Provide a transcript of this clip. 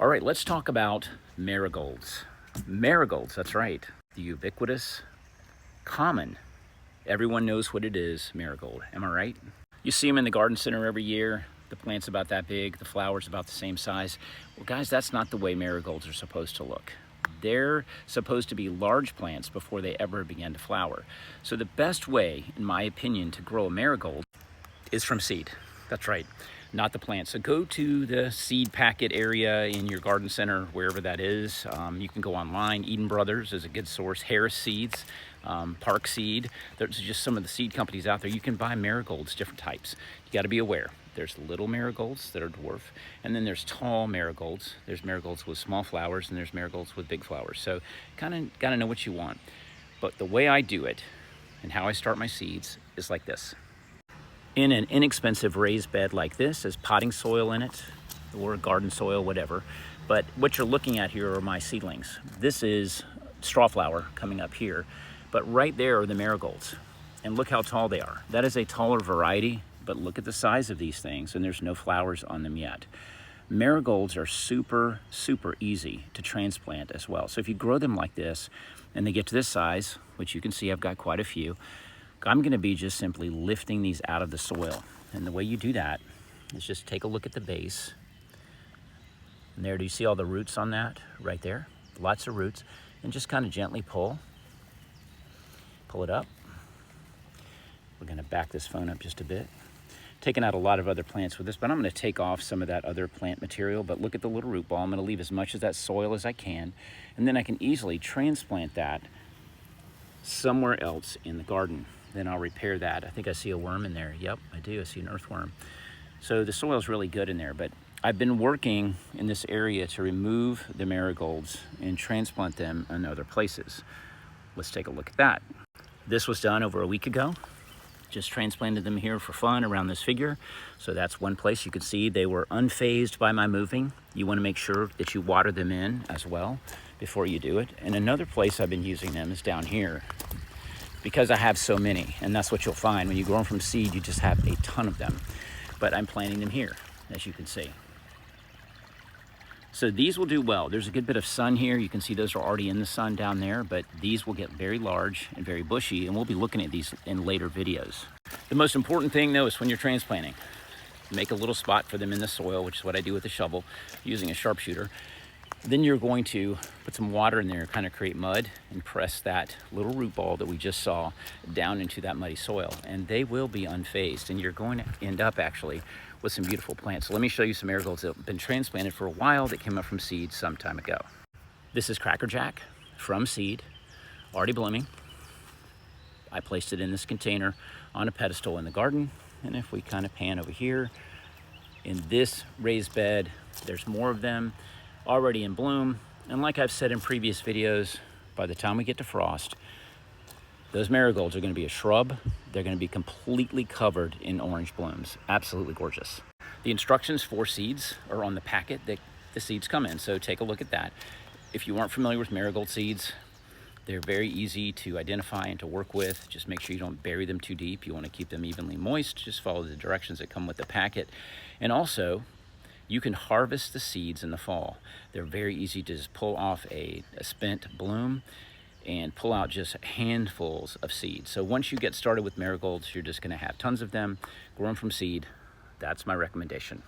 All right, let's talk about marigolds. Marigolds, that's right. The ubiquitous, common, everyone knows what it is, marigold. Am I right? You see them in the garden center every year. The plant's about that big, the flower's about the same size. Well, guys, that's not the way marigolds are supposed to look. They're supposed to be large plants before they ever begin to flower. So the best way, in my opinion, to grow a marigold is from seed. That's right, not the plant. So go to the seed packet area in your garden center, wherever that is. You can go online. Eden Brothers is a good source. Harris Seeds, Park Seed. There's just some of the seed companies out there. You can buy marigolds, different types. You got to be aware. There's little marigolds that are dwarf, and then there's tall marigolds. There's marigolds with small flowers, and there's marigolds with big flowers. So kind of got to know what you want. But the way I do it and how I start my seeds is like this. In an inexpensive raised bed like this, as potting soil in it, or garden soil, whatever. But what you're looking at here are my seedlings. This is straw flower coming up here, but right there are the marigolds. And look how tall they are. That is a taller variety, but look at the size of these things, and there's no flowers on them yet. Marigolds are super, super easy to transplant as well. So if you grow them like this, and they get to this size, which you can see I've got quite a few, I'm gonna be just simply lifting these out of the soil. And the way you do that is just take a look at the base. And there, do you see all the roots on that? Right there, lots of roots. And just kind of gently pull it up. We're gonna back this phone up just a bit. Taking out a lot of other plants with this, but I'm gonna take off some of that other plant material, but look at the little root ball. I'm gonna leave as much of that soil as I can, and then I can easily transplant that somewhere else in the garden. Then I'll repair that. I think I see a worm in there. Yep, I do, I see an earthworm. So the soil's really good in there, but I've been working in this area to remove the marigolds and transplant them in other places. Let's take a look at that. This was done over a week ago. Just transplanted them here for fun around this figure. So that's one place you can see they were unfazed by my moving. You want to make sure that you water them in as well before you do it. And another place I've been using them is down here because I have so many, and that's what you'll find. When you grow them from seed, you just have a ton of them. But I'm planting them here, as you can see. So these will do well. There's a good bit of sun here. You can see those are already in the sun down there, but these will get very large and very bushy, and we'll be looking at these in later videos. The most important thing though is when you're transplanting, make a little spot for them in the soil, which is what I do with a shovel using a sharpshooter. Then you're going to put some water in there, kind of create mud, and press that little root ball that we just saw down into that muddy soil, and they will be unfazed, and you're going to end up actually with some beautiful plants. So let me show you some marigolds that have been transplanted for a while that came up from seed some time ago. This is Crackerjack from seed, already blooming. I placed it in this container on a pedestal in the garden, and if we kind of pan over here, in this raised bed, there's more of them already in bloom. And like I've said in previous videos, by the time we get to frost, those marigolds are going to be a shrub. They're going to be completely covered in orange blooms. Absolutely gorgeous. The instructions for seeds are on the packet that the seeds come in, so take a look at that. If you aren't familiar with marigold seeds, they're very easy to identify and to work with. Just make sure you don't bury them too deep. You want to keep them evenly moist. Just follow the directions that come with the packet. And also, you can harvest the seeds in the fall. They're very easy to just pull off a spent bloom and pull out just handfuls of seeds. So once you get started with marigolds, you're just gonna have tons of them, grow them from seed. That's my recommendation.